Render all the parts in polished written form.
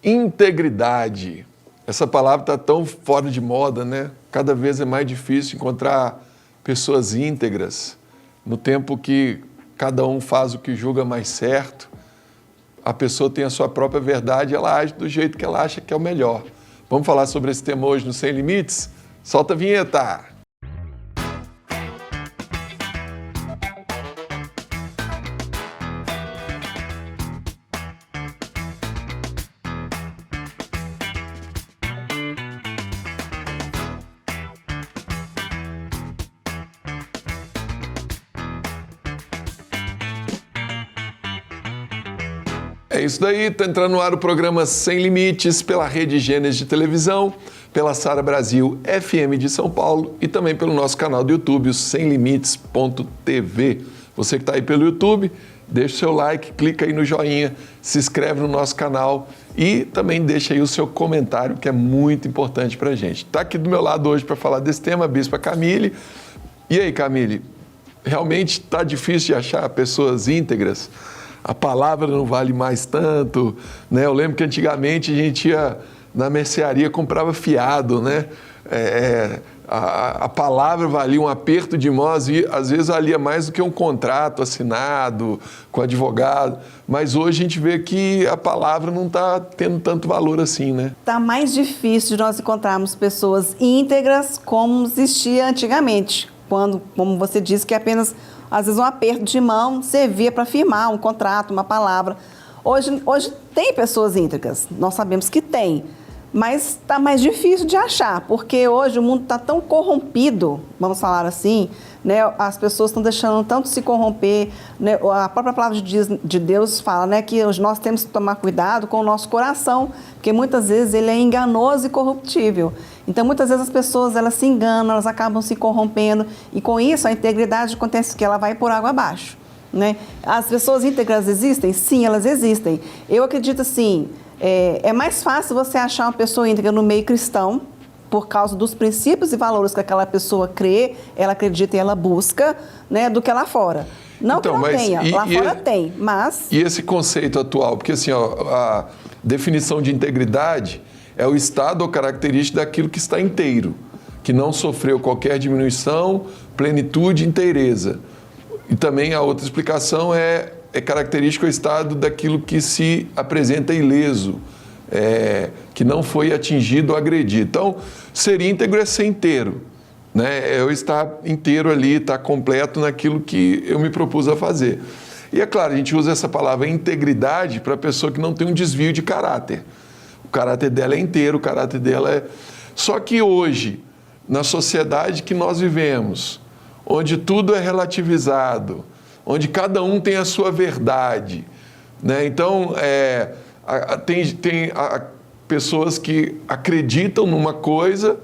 Integridade. Essa palavra está tão fora de moda, né? Cada vez é mais difícil encontrar pessoas íntegras. No tempo que cada um faz o que julga mais certo, a pessoa tem a sua própria verdade, ela age do jeito que ela acha que é o melhor. Vamos falar sobre esse tema hoje no Sem Limites? Solta a vinheta! É isso daí, está entrando no ar o programa Sem Limites pela Rede Gênesis de televisão, pela Sara Brasil FM de São Paulo e também pelo nosso canal do YouTube, o semlimites.tv. Você que está aí pelo YouTube, deixa o seu like, clica aí no joinha, se inscreve no nosso canal e também deixa aí o seu comentário, que é muito importante para a gente. Está aqui do meu lado hoje para falar desse tema a Bispa Camille. E aí, Camille, realmente está difícil de achar pessoas íntegras? A palavra não vale mais tanto, né? Eu lembro que antigamente a gente ia na mercearia, comprava fiado, né? A palavra valia um aperto de mãos e às vezes valia mais do que um contrato assinado com advogado. Mas hoje a gente vê que a palavra não está tendo tanto valor assim, né? Está mais difícil de nós encontrarmos pessoas íntegras como existia antigamente, quando, como você disse, que apenas às vezes um aperto de mão servia para firmar um contrato, uma palavra. Hoje tem pessoas íntegras, nós sabemos que tem, mas está mais difícil de achar, porque hoje o mundo está tão corrompido, vamos falar assim, né? As pessoas estão deixando tanto se corromper, né? A própria palavra de Deus fala, né, que nós temos que tomar cuidado com o nosso coração, porque muitas vezes ele é enganoso e corruptível. Então, muitas vezes as pessoas, elas se enganam, elas acabam se corrompendo e com isso a integridade acontece que ela vai por água abaixo, né? As pessoas íntegras existem? Sim, elas existem. Eu acredito assim, é mais fácil você achar uma pessoa íntegra no meio cristão, por causa dos princípios e valores que aquela pessoa crê, ela acredita e ela busca, né, do que lá fora. Não então, que não tenha, lá fora tem, mas... E esse conceito atual? Porque assim, ó, a definição de integridade é o estado ou característica daquilo que está inteiro, que não sofreu qualquer diminuição, plenitude e inteireza. E também a outra explicação é característica o estado daquilo que se apresenta ileso, que não foi atingido ou agredido. Então, ser íntegro é ser inteiro, né? É eu estar inteiro ali, estar completo naquilo que eu me propus a fazer. E é claro, a gente usa essa palavra integridade para a pessoa que não tem um desvio de caráter. O caráter dela é inteiro, o caráter dela é... Só que hoje, na sociedade que nós vivemos, onde tudo é relativizado, onde cada um tem a sua verdade, né? Então, tem pessoas que acreditam numa coisa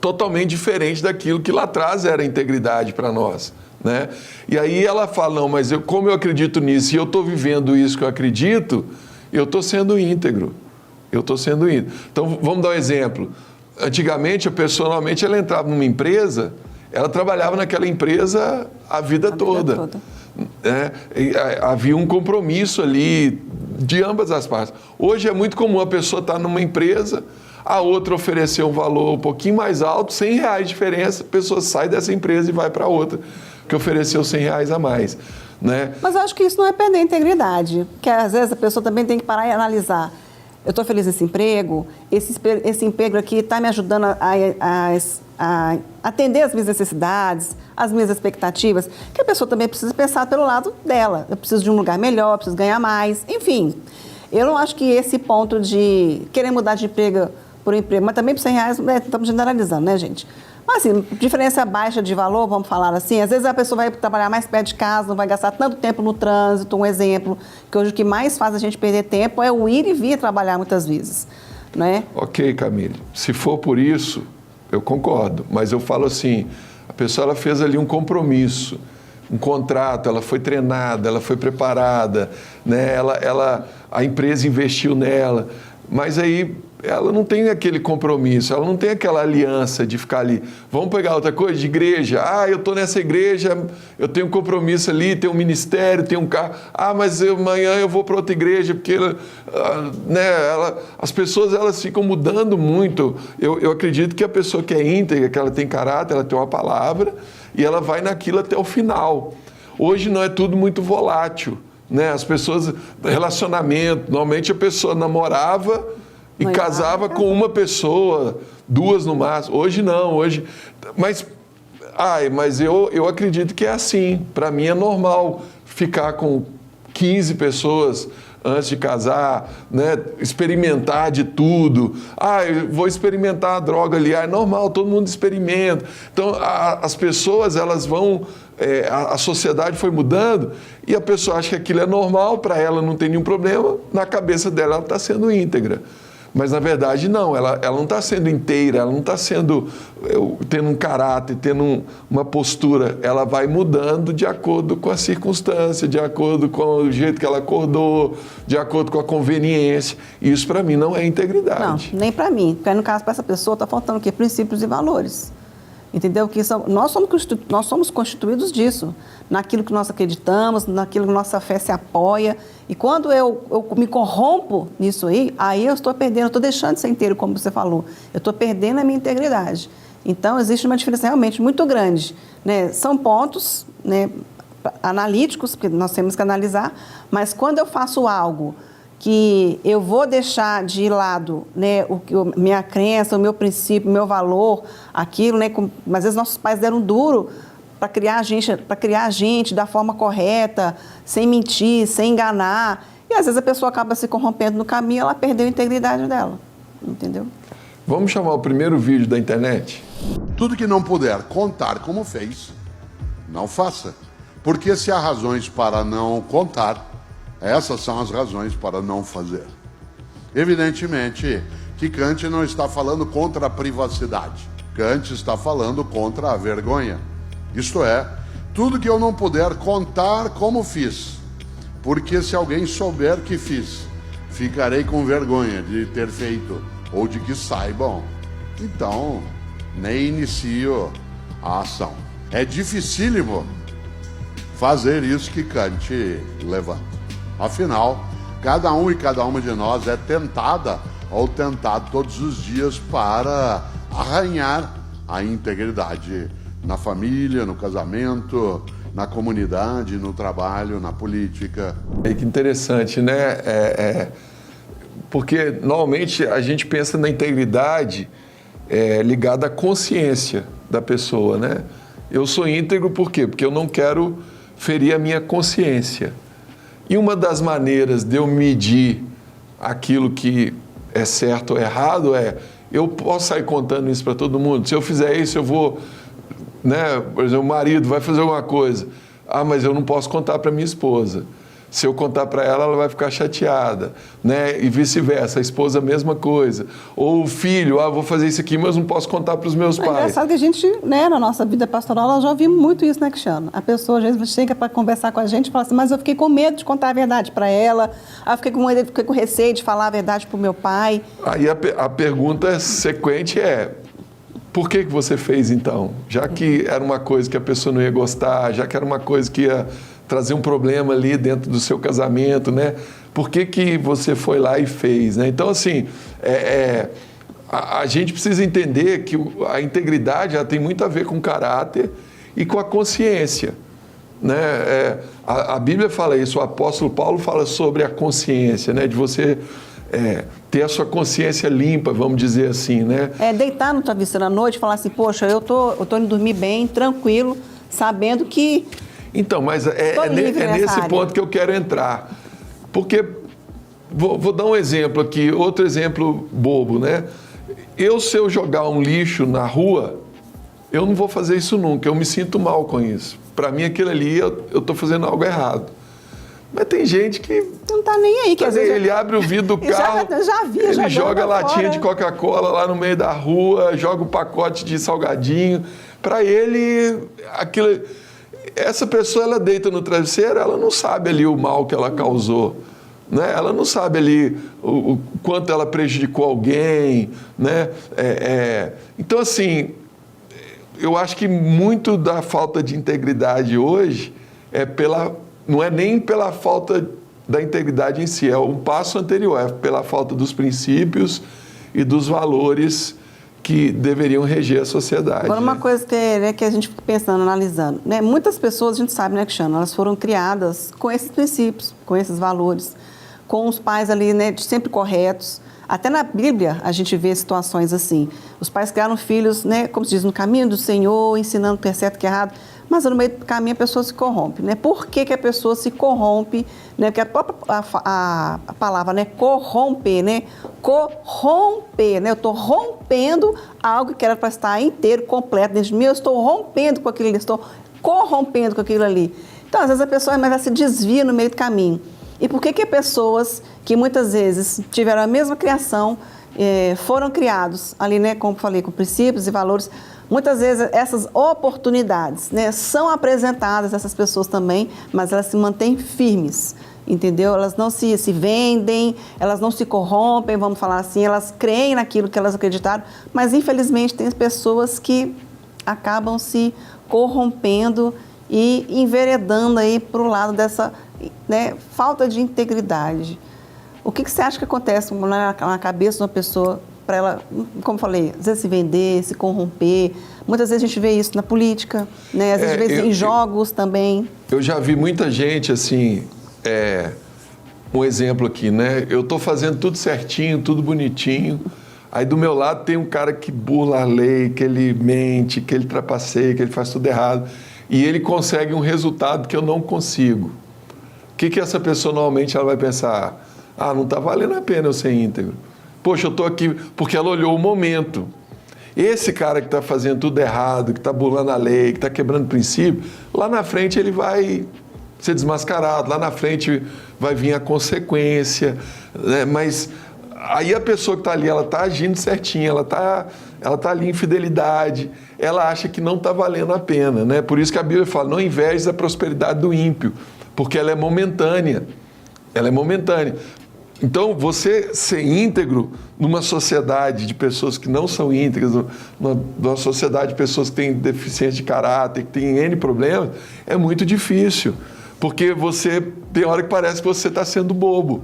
totalmente diferente daquilo que lá atrás era integridade para nós, né? E aí ela fala, não, mas como eu acredito nisso e eu estou vivendo isso que eu acredito, eu estou sendo íntegro. Eu estou sendo íntegro. Então, vamos dar um exemplo. Antigamente, personalmente, ela entrava numa empresa, ela trabalhava naquela empresa a vida toda. Né? Havia um compromisso ali de ambas as partes. Hoje é muito comum a pessoa estar numa empresa, a outra oferecer um valor um pouquinho mais alto, R$100 de diferença, a pessoa sai dessa empresa e vai para outra, que ofereceu R$100 a mais. Né? Mas eu acho que isso não é perder a integridade, porque às vezes a pessoa também tem que parar e analisar. Eu estou feliz nesse emprego, esse emprego aqui está me ajudando a atender as minhas necessidades, as minhas expectativas, que a pessoa também precisa pensar pelo lado dela. Eu preciso de um lugar melhor, eu preciso ganhar mais, enfim. Eu não acho que esse ponto de querer mudar de emprego por emprego, mas também por R$100, né, estamos generalizando, né, gente? Mas assim, diferença baixa de valor, vamos falar assim, às vezes a pessoa vai trabalhar mais perto de casa, não vai gastar tanto tempo no trânsito, um exemplo, que hoje o que mais faz a gente perder tempo é o ir e vir trabalhar muitas vezes, né? Ok, Camille, se for por isso, eu concordo, mas eu falo assim, a pessoa ela fez ali um compromisso, um contrato, ela foi treinada, ela foi preparada, né? A empresa investiu nela. mas aí ela não tem aquele compromisso, ela não tem aquela aliança de ficar ali. Vamos pegar outra coisa, de igreja. Eu estou nessa igreja, eu tenho um compromisso ali, tenho um ministério, tenho um carro. Mas amanhã eu vou para outra igreja, porque as pessoas elas ficam mudando muito. Eu acredito que a pessoa que é íntegra, que ela tem caráter, ela tem uma palavra, e ela vai naquilo até o final. Hoje não é tudo muito volátil, né? As pessoas, relacionamento, normalmente a pessoa namorava e casava com uma pessoa, 2 no máximo. Hoje não, hoje... Mas eu acredito que é assim. Para mim é normal ficar com 15 pessoas antes de casar, né? Experimentar de tudo. Eu vou experimentar a droga ali. É normal, todo mundo experimenta. Então, as pessoas, elas vão... a sociedade foi mudando e a pessoa acha que aquilo é normal, para ela não tem nenhum problema, na cabeça dela ela está sendo íntegra. Mas, na verdade, não, ela não está sendo inteira, ela não está sendo, tendo um caráter, tendo uma postura. Ela vai mudando de acordo com a circunstância, de acordo com o jeito que ela acordou, de acordo com a conveniência. E isso, para mim, não é integridade. Não, nem para mim. Porque, no caso, para essa pessoa, está faltando o quê? Princípios e valores. Entendeu? Nós somos constituídos disso, naquilo que nós acreditamos, naquilo que nossa fé se apoia. E quando eu me corrompo nisso aí eu estou perdendo, eu estou deixando de ser inteiro, como você falou. Eu estou perdendo a minha integridade. Então, existe uma diferença realmente muito grande, né? São pontos, né, analíticos, porque nós temos que analisar, mas quando eu faço algo que eu vou deixar de lado, né, minha crença, o meu princípio, o meu valor, aquilo, né, às vezes nossos pais deram duro para criar a gente da forma correta, sem mentir, sem enganar, e às vezes a pessoa acaba se corrompendo no caminho, ela perdeu a integridade dela, entendeu? Vamos chamar o primeiro vídeo da internet? Tudo que não puder contar como fez, não faça, porque se há razões para não contar, essas são as razões para não fazer. Evidentemente que Kant não está falando contra a privacidade. Kant está falando contra a vergonha. Isto é, tudo que eu não puder contar como fiz, porque se alguém souber que fiz, ficarei com vergonha de ter feito ou de que saibam. Então, nem inicio a ação. É dificílimo fazer isso que Kant levanta. Afinal, cada um e cada uma de nós é tentada ou tentado todos os dias para arranhar a integridade na família, no casamento, na comunidade, no trabalho, na política. Que interessante, né? Porque normalmente a gente pensa na integridade ligada à consciência da pessoa, né? Eu sou íntegro por quê? Porque eu não quero ferir a minha consciência. E uma das maneiras de eu medir aquilo que é certo ou errado eu posso sair contando isso para todo mundo. Se eu fizer isso, eu vou, né? Por exemplo, o marido vai fazer alguma coisa. Mas eu não posso contar para minha esposa. Se eu contar para ela, ela vai ficar chateada, né? E vice-versa, a esposa a mesma coisa. Ou o filho, vou fazer isso aqui, mas não posso contar para os meus pais. É engraçado que a gente, né, na nossa vida pastoral, nós já ouvimos muito isso, né, Cristiano? A pessoa às vezes chega para conversar com a gente e fala assim, mas eu fiquei com medo de contar a verdade para ela, eu fiquei com receio de falar a verdade para o meu pai. Aí a pergunta sequente por que você fez então? Já que era uma coisa que a pessoa não ia gostar, já que era uma coisa que ia trazer um problema ali dentro do seu casamento, né? Por que você foi lá e fez, né? Então, assim, a gente precisa entender que a integridade ela tem muito a ver com o caráter e com a consciência, né? A Bíblia fala isso, o apóstolo Paulo fala sobre a consciência, né? De você ter a sua consciência limpa, vamos dizer assim, né? Deitar no travesseiro à noite e falar assim, poxa, eu tô indo dormir bem, tranquilo, sabendo que... Então, mas é nesse ponto que eu quero entrar. Porque, vou dar um exemplo aqui, outro exemplo bobo, né? Se eu jogar um lixo na rua, eu não vou fazer isso nunca, eu me sinto mal com isso. Para mim, aquilo ali, eu estou fazendo algo errado. Mas tem gente que... Não está nem aí. Às vezes ele abre o vidro do carro, ele joga latinha de Coca-Cola lá no meio da rua, joga um pacote de salgadinho. Para ele, aquilo... Essa pessoa, ela deita no travesseiro, ela não sabe ali o mal que ela causou, né? Ela não sabe ali o quanto ela prejudicou alguém, né? Então, assim, eu acho que muito da falta de integridade hoje não é nem pela falta da integridade em si, é um passo anterior, é pela falta dos princípios e dos valores que deveriam reger a sociedade. Agora, uma coisa que a gente fica pensando, analisando, né? Muitas pessoas, a gente sabe, né, Cristiano, elas foram criadas com esses princípios, com esses valores, com os pais ali, né, sempre corretos. Até na Bíblia a gente vê situações assim. Os pais criaram filhos, né, como se diz, no caminho do Senhor, ensinando o que é certo e o que é errado, mas no meio do caminho a pessoa se corrompe, né? Por que a pessoa se corrompe, né? Porque a própria a palavra, né, corromper, né? Corromper, né? Eu estou rompendo algo que era para estar inteiro, completo dentro de mim, eu estou rompendo com aquilo ali, estou corrompendo com aquilo ali. Então, às vezes a pessoa ela se desvia no meio do caminho. E por que pessoas que muitas vezes tiveram a mesma criação, foram criados ali, né, como falei, com princípios e valores, muitas vezes essas oportunidades, né, são apresentadas a essas pessoas também, mas elas se mantêm firmes, entendeu? Elas não se vendem, elas não se corrompem, vamos falar assim, elas creem naquilo que elas acreditaram, mas infelizmente tem pessoas que acabam se corrompendo e enveredando aí para o lado dessa, né, falta de integridade. O que você acha que acontece na cabeça de uma pessoa para ela, como falei, às vezes se vender, se corromper? Muitas vezes a gente vê isso na política, né? Às vezes a gente vê isso em jogos também. Eu já vi muita gente, assim, um exemplo aqui, né? Eu estou fazendo tudo certinho, tudo bonitinho, aí do meu lado tem um cara que burla a lei, que ele mente, que ele trapaceia, que ele faz tudo errado, e ele consegue um resultado que eu não consigo. O que essa pessoa normalmente ela vai pensar? Ah, não está valendo a pena eu ser íntegro. Poxa, eu estou aqui porque ela olhou o momento. Esse cara que está fazendo tudo errado, que está burlando a lei, que está quebrando princípio, lá na frente ele vai ser desmascarado, lá na frente vai vir a consequência, né? Mas aí a pessoa que está ali, ela está agindo certinho, ela tá ali em fidelidade, ela acha que não está valendo a pena, né? Por isso que a Bíblia fala, não invejes a prosperidade do ímpio, porque ela é momentânea. Ela é momentânea. Então, você ser íntegro numa sociedade de pessoas que não são íntegras, numa sociedade de pessoas que têm deficiência de caráter, que têm N problemas, é muito difícil. Porque tem hora que parece que você está sendo bobo,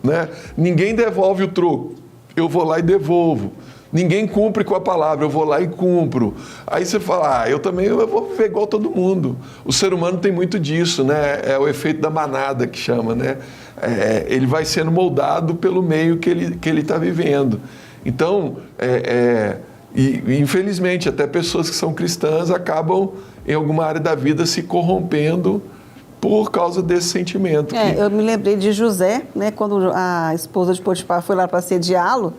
né? Ninguém devolve o troco, eu vou lá e devolvo. Ninguém cumpre com a palavra, eu vou lá e cumpro. Aí você fala, eu vou viver igual todo mundo. O ser humano tem muito disso, né? É o efeito da manada que chama, né? Ele vai sendo moldado pelo meio que ele está vivendo. Então, infelizmente, até pessoas que são cristãs acabam, em alguma área da vida, se corrompendo por causa desse sentimento. Eu me lembrei de José, né? Quando a esposa de Potifar foi lá para assediá-lo,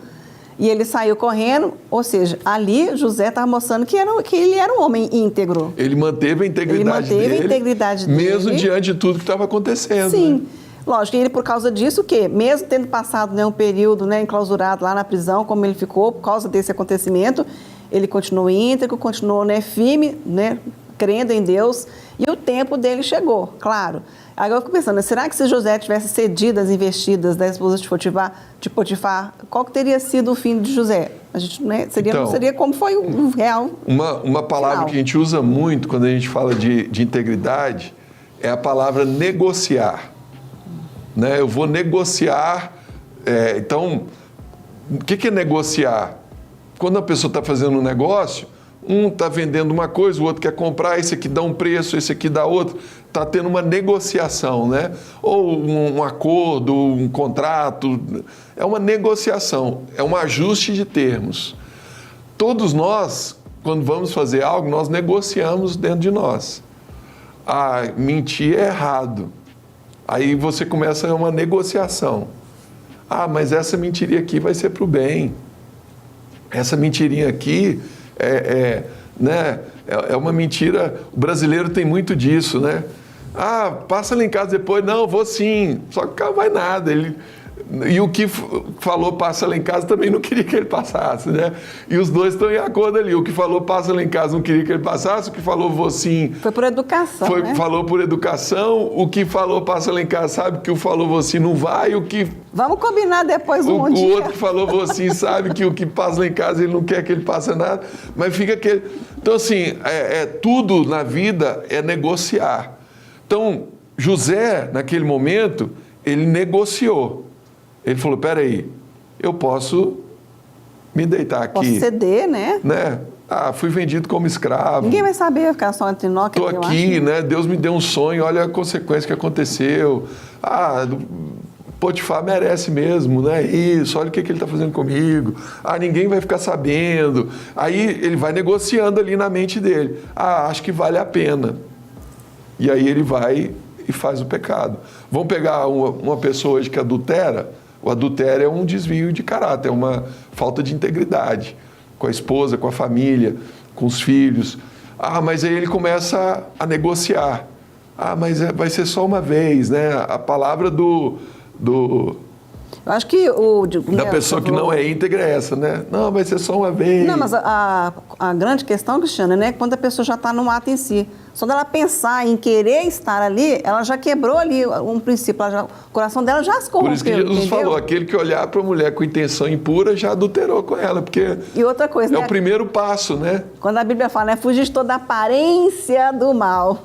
e ele saiu correndo, ou seja, ali José estava mostrando que ele era um homem íntegro. Ele manteve a integridade dele, mesmo diante de tudo que estava acontecendo. Sim, né? Lógico, e ele por causa disso, mesmo tendo passado, né, um período, né, enclausurado lá na prisão, como ele ficou, por causa desse acontecimento, ele continuou íntegro, continuou, né, firme, né, crendo em Deus, e o tempo dele chegou, claro. Agora eu fico pensando, será que se José tivesse cedido as investidas da esposa de Potifar, qual que teria sido o fim de José? A gente, né, seria como foi o real. Uma palavra final que a gente usa muito quando a gente fala de integridade é a palavra negociar. Né? Eu vou negociar. Então, o que é negociar? Quando a pessoa está fazendo um negócio, um está vendendo uma coisa, o outro quer comprar, esse aqui dá um preço, esse aqui dá outro. Está tendo uma negociação, né? Ou um acordo, um contrato. É uma negociação, é um ajuste de termos. Todos nós, quando vamos fazer algo, nós negociamos dentro de nós. Mentir é errado. Aí você começa uma negociação. Mas essa mentirinha aqui vai ser para o bem. Essa mentirinha aqui né, é uma mentira. O brasileiro tem muito disso, né? Passa lá em casa depois. Não, vou sim. Só que o cara vai nada. E o que falou passa lá em casa também não queria que ele passasse, né? E os dois estão em acordo ali. O que falou passa lá em casa não queria que ele passasse, o que falou vou sim... Foi por educação, né? Falou por educação, o que falou passa lá em casa sabe que o falou vou sim não vai, o que... Vamos combinar depois um dia. O outro que falou vou sim sabe que o que passa lá em casa ele não quer que ele passe nada, mas fica aquele... Então assim, tudo na vida é negociar. Então, José, naquele momento, ele negociou. Ele falou, peraí, eu posso me deitar aqui. Posso ceder, né? Fui vendido como escravo. Ninguém vai saber, ficar só entre nós. Estou aqui, né? Deus me deu um sonho, olha a consequência que aconteceu. Potifar merece mesmo, né? Isso, olha o que ele está fazendo comigo. Ninguém vai ficar sabendo. Aí ele vai negociando ali na mente dele. Acho que vale a pena. E aí ele vai e faz o pecado. Vamos pegar uma pessoa hoje que adultera. O adultério é um desvio de caráter, é uma falta de integridade com a esposa, com a família, com os filhos. Mas aí ele começa a negociar. Mas vai ser só uma vez, né? A palavra Eu acho que da pessoa que não é íntegra é essa, né? Não, vai ser só uma vez. Não, mas a grande questão, Cristiana, né? Quando a pessoa já está no ato em si. Só dela pensar em querer estar ali, ela já quebrou ali um princípio. O coração dela já se corrompeu. Por isso que Jesus falou, aquele que olhar para a mulher com intenção impura já adulterou com ela, porque e outra coisa, o primeiro passo, né? Quando a Bíblia fala, né? Fugir de toda aparência do mal.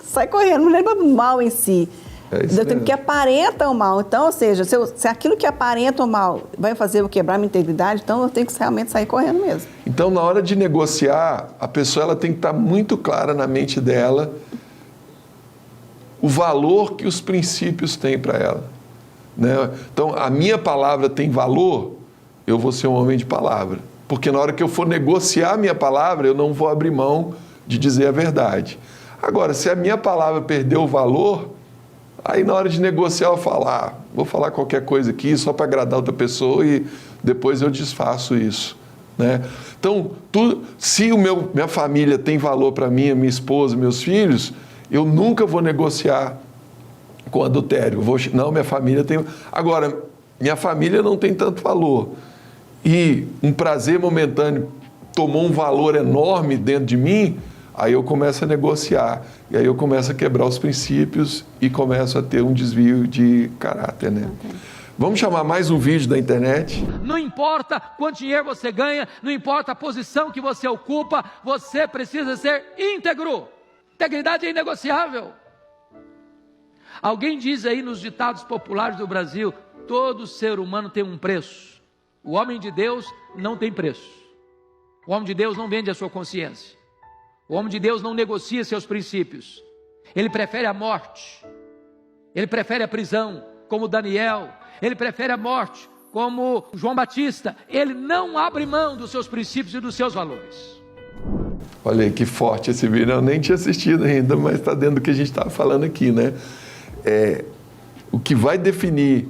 Sai correndo, não lembra do mal em si. Eu tenho que aparenta o mal. Então, ou seja, se aquilo que aparenta o mal vai fazer eu quebrar minha integridade, então eu tenho que realmente sair correndo mesmo. Então, na hora de negociar, a pessoa ela tem que estar muito clara na mente dela o valor que os princípios têm para ela. Né? Então, a minha palavra tem valor, eu vou ser um homem de palavra. Porque na hora que eu for negociar a minha palavra, eu não vou abrir mão de dizer a verdade. Agora, se a minha palavra perdeu o valor... Aí, na hora de negociar, eu vou falar qualquer coisa aqui só para agradar outra pessoa e depois eu desfaço isso. Né? Então, se minha família tem valor para mim, minha esposa, meus filhos, eu nunca vou negociar com adultério. Não, minha família tem... Agora, minha família não tem tanto valor. E um prazer momentâneo tomou um valor enorme dentro de mim... Aí eu começo a negociar, e aí eu começo a quebrar os princípios e começo a ter um desvio de caráter, né? Vamos chamar mais um vídeo da internet? Não importa quanto dinheiro você ganha, não importa a posição que você ocupa, você precisa ser íntegro. Integridade é inegociável. Alguém diz aí nos ditados populares do Brasil, todo ser humano tem um preço. O homem de Deus não tem preço. O homem de Deus não vende a sua consciência. O homem de Deus não negocia seus princípios. Ele prefere a morte. Ele prefere a prisão, como Daniel. Ele prefere a morte, como João Batista. Ele não abre mão dos seus princípios e dos seus valores. Olha aí que forte esse vídeo. Eu nem tinha assistido ainda, mas está dentro do que a gente estava falando aqui, né? O que vai definir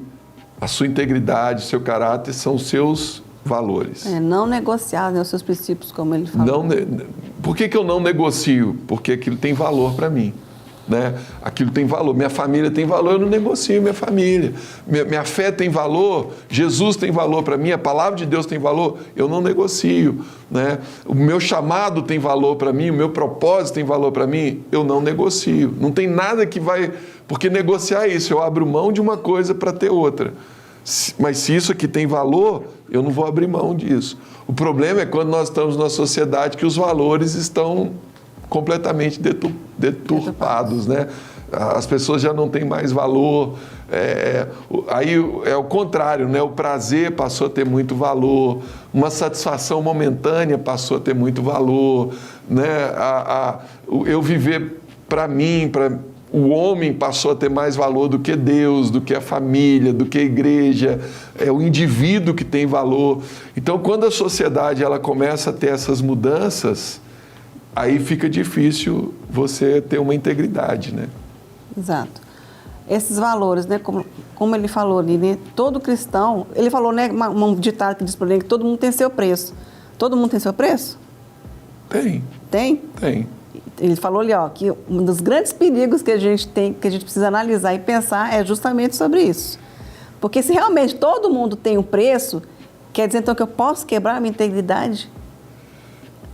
a sua integridade, o seu caráter, são os seus valores. Não negociar, né, os seus princípios, como ele falou. Por que eu não negocio? Porque aquilo tem valor para mim. Né? Aquilo tem valor. Minha família tem valor, eu não negocio minha família. Minha fé tem valor, Jesus tem valor para mim, a palavra de Deus tem valor, eu não negocio. Né? O meu chamado tem valor para mim, o meu propósito tem valor para mim, eu não negocio. Não tem nada que vai... Porque negociar é isso, eu abro mão de uma coisa para ter outra. Mas se isso aqui tem valor, eu não vou abrir mão disso. O problema é quando nós estamos numa sociedade que os valores estão completamente deturpados, né? As pessoas já não têm mais valor. Aí é o contrário, né? O prazer passou a ter muito valor, uma satisfação momentânea passou a ter muito valor, né? Eu viver para mim, o homem passou a ter mais valor do que Deus, do que a família, do que a igreja, é o indivíduo que tem valor. Então, quando a sociedade ela começa a ter essas mudanças, aí fica difícil você ter uma integridade, né? Exato. Esses valores, né, como ele falou ali, né, todo cristão, ele falou, né, um ditado que diz por aí, que todo mundo tem seu preço. Todo mundo tem seu preço? Tem. Tem? Tem. Ele falou ali, ó, que um dos grandes perigos que a gente tem, que a gente precisa analisar e pensar é justamente sobre isso. Porque se realmente todo mundo tem um preço, quer dizer então que eu posso quebrar a minha integridade?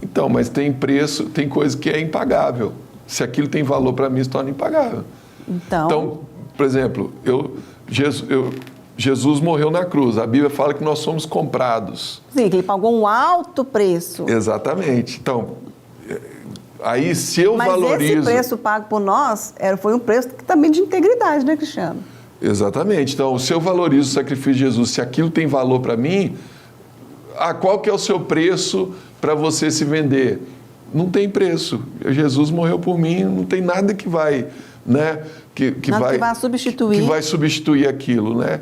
Então, mas tem preço, tem coisa que é impagável. Se aquilo tem valor para mim, se torna impagável. Então, por exemplo, Jesus morreu na cruz. A Bíblia fala que nós somos comprados. Sim, que ele pagou um alto preço. Exatamente. Então, aí se eu valorizo... Mas esse preço pago por nós foi um preço também de integridade, né, Cristiano? Exatamente. Então, se eu valorizo o sacrifício de Jesus, se aquilo tem valor para mim, qual que é o seu preço para você se vender? Não tem preço. Jesus morreu por mim, não tem nada que vai, né? Que vai substituir. Que vai substituir aquilo, né?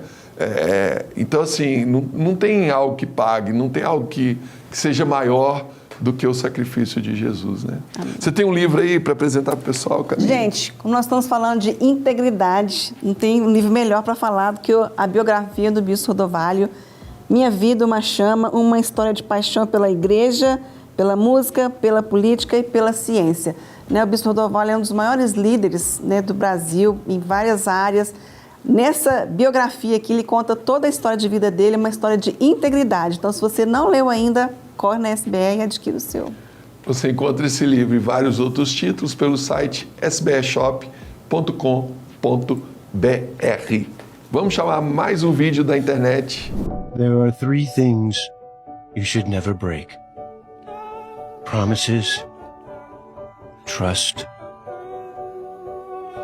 Então, assim, não tem algo que pague, não tem algo que seja maior do que o sacrifício de Jesus, né? Amém. Você tem um livro aí para apresentar para o pessoal, Camila? Gente, como nós estamos falando de integridade, não tem um livro melhor para falar do que a biografia do Bispo Rodovalho, Minha Vida, uma Chama, uma história de paixão pela igreja, pela música, pela política e pela ciência. Né, o Bispo Rodovalho é um dos maiores líderes, né, do Brasil, em várias áreas. Nessa biografia aqui, ele conta toda a história de vida dele, uma história de integridade. Então, se você não leu ainda, corre na SBR e adquira o seu. Você encontra esse livro e vários outros títulos pelo site sbshop.com.br. Vamos chamar mais um vídeo da internet. There are 3 things you should never break. Promises, trust,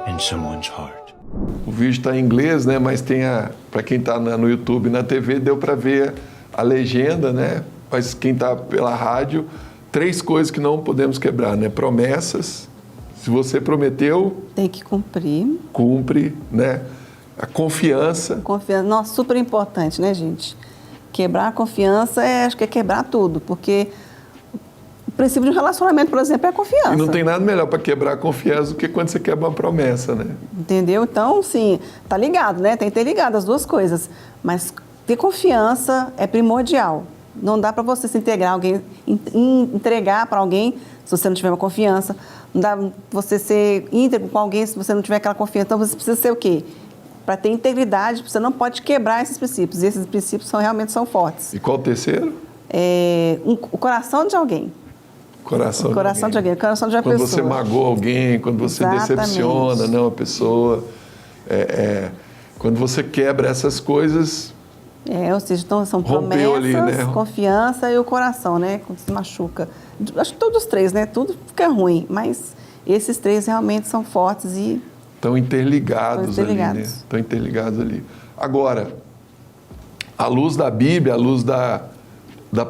and someone's heart. O vídeo está em inglês, né? Mas tem para quem está no YouTube e na TV, deu para ver a legenda, né? Mas quem está pela rádio, 3 coisas que não podemos quebrar, né? Promessas, se você prometeu... Tem que cumprir. Cumpre, né? A confiança. Confiança, nossa, super importante, né, gente? Quebrar a confiança, acho que é quebrar tudo, porque o princípio de um relacionamento, por exemplo, é a confiança. E não tem nada melhor para quebrar a confiança do que quando você quebra uma promessa, né? Entendeu? Então, sim, tá ligado, né? Tem que ter ligado as duas coisas. Mas ter confiança é primordial. Não dá para você se entregar para alguém se você não tiver uma confiança. Não dá para você ser íntegro com alguém se você não tiver aquela confiança. Então, você precisa ser o quê? Para ter integridade, você não pode quebrar esses princípios. E esses princípios realmente são fortes. E qual o terceiro? O coração de alguém. Coração de alguém, coração de uma pessoa. Quando você magoa alguém, quando você decepciona, né, uma pessoa. Quando você quebra essas coisas... ou seja, então são promessas, ali, né? Confiança e o coração, né? Quando se machuca. Acho que todos os 3, né? Tudo fica ruim, mas esses 3 realmente são fortes e... Estão interligados ali, né? Estão interligados ali. Agora, à luz da Bíblia, à luz da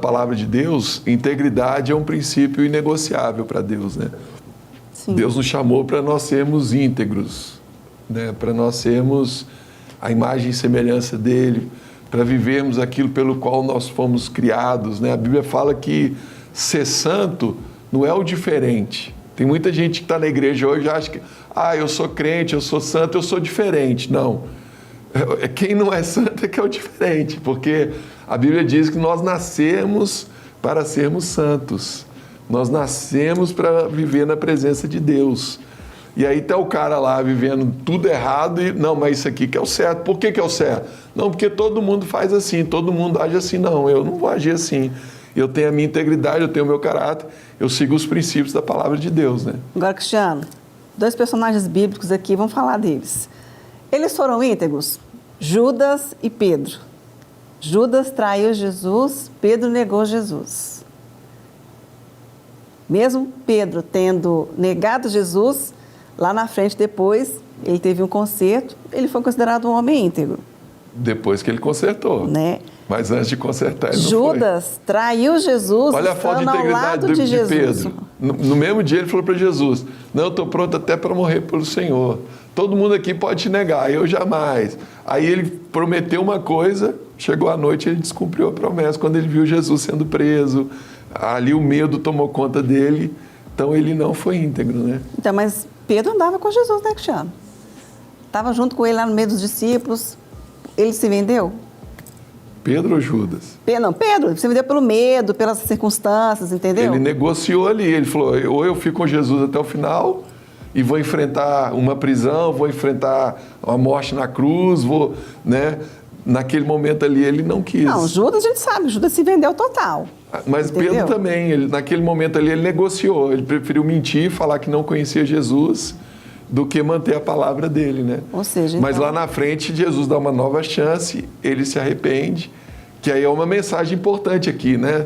palavra de Deus, integridade é um princípio inegociável para Deus, né? Sim. Deus nos chamou para nós sermos íntegros, né? Para nós sermos a imagem e semelhança dele, para vivermos aquilo pelo qual nós fomos criados, né? A Bíblia fala que ser santo não é o diferente. Tem muita gente que está na igreja hoje e acha que eu sou crente, eu sou santo, eu sou diferente. Não. Quem não é santo é que é o diferente, porque a Bíblia diz que nós nascemos para sermos santos. Nós nascemos para viver na presença de Deus. E aí está o cara lá vivendo tudo errado e, não, mas isso aqui que é o certo. Por que é o certo? Não, porque todo mundo faz assim, todo mundo age assim. Não, eu não vou agir assim. Eu tenho a minha integridade, eu tenho o meu caráter, eu sigo os princípios da palavra de Deus, né? Agora, Cristiano, 2 personagens bíblicos aqui, vamos falar deles. Eles foram íntegros? Judas e Pedro. Judas traiu Jesus, Pedro negou Jesus. Mesmo Pedro tendo negado Jesus, lá na frente depois, ele teve um conserto, ele foi considerado um homem íntegro. Depois que ele consertou. Né? Mas antes de consertar, ele não Judas foi. Traiu Jesus. Olha a falta de integridade de Pedro. No mesmo dia ele falou para Jesus, não, eu estou pronto até para morrer pelo Senhor. Todo mundo aqui pode te negar, eu jamais. Aí ele prometeu uma coisa, chegou à noite e ele descumpriu a promessa. Quando ele viu Jesus sendo preso, ali o medo tomou conta dele, então ele não foi íntegro, né? Então, mas Pedro andava com Jesus, né, Cristiano? Estava junto com ele lá no meio dos discípulos. Ele se vendeu? Pedro ou Judas? Não, Pedro. Se vendeu pelo medo, pelas circunstâncias, entendeu? Ele negociou ali. Ele falou, ou eu fico com Jesus até o final e vou enfrentar uma prisão, vou enfrentar uma morte na cruz, vou, né? naquele momento ali ele não quis. Não, Judas a gente sabe, Judas se vendeu total. Mas Entendeu? Pedro também, naquele momento ali ele negociou, ele preferiu mentir, falar que não conhecia Jesus, do que manter a palavra dele, né? Ou seja, Mas então... lá na frente Jesus dá uma nova chance, ele se arrepende, que aí é uma mensagem importante aqui, né?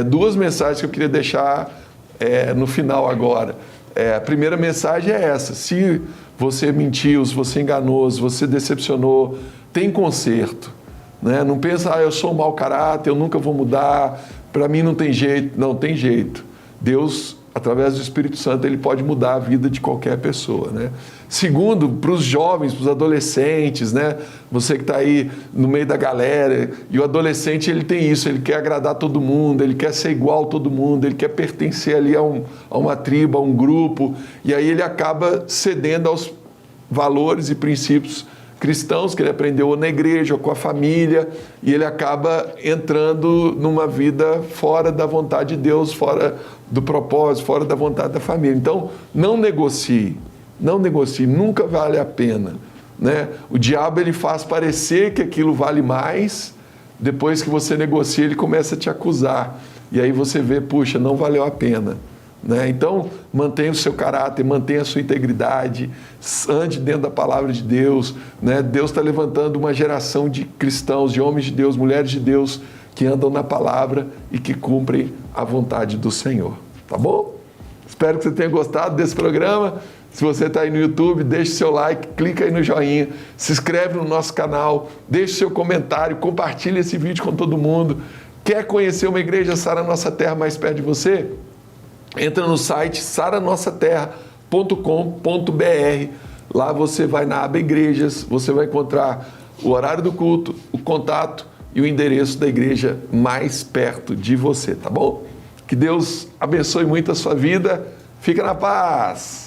Duas mensagens que eu queria deixar no final agora. A primeira mensagem é essa: se você mentiu, se você enganou, se você decepcionou, tem conserto, né? Não pensa, eu sou um mau caráter, eu nunca vou mudar, para mim não tem jeito. Não, tem jeito. Deus, através do Espírito Santo, ele pode mudar a vida de qualquer pessoa, né? Segundo, para os jovens, para os adolescentes, né? Você que está aí no meio da galera, e o adolescente ele tem isso, ele quer agradar todo mundo, ele quer ser igual a todo mundo, ele quer pertencer ali a uma tribo, a um grupo, e aí ele acaba cedendo aos valores e princípios cristãos que ele aprendeu na igreja ou com a família, e ele acaba entrando numa vida fora da vontade de Deus, fora do propósito, fora da vontade da família. Então, não negocie, nunca vale a pena, né? O diabo ele faz parecer que aquilo vale mais, depois que você negocia ele começa a te acusar, e aí você vê, puxa, não valeu a pena, né? Então, mantenha o seu caráter, mantenha a sua integridade, ande dentro da palavra de Deus, né? Deus está levantando uma geração de cristãos, de homens de Deus, mulheres de Deus, que andam na palavra e que cumprem a vontade do Senhor, tá bom? Espero que você tenha gostado desse programa. Se você está aí no YouTube, deixe seu like, clica aí no joinha, se inscreve no nosso canal, deixe seu comentário, compartilhe esse vídeo com todo mundo. Quer conhecer uma igreja Sara Nossa Terra mais perto de você? Entra no site saranossaterra.com.br. Lá você vai na aba Igrejas, você vai encontrar o horário do culto, o contato e o endereço da igreja mais perto de você, tá bom? Que Deus abençoe muito a sua vida. Fica na paz!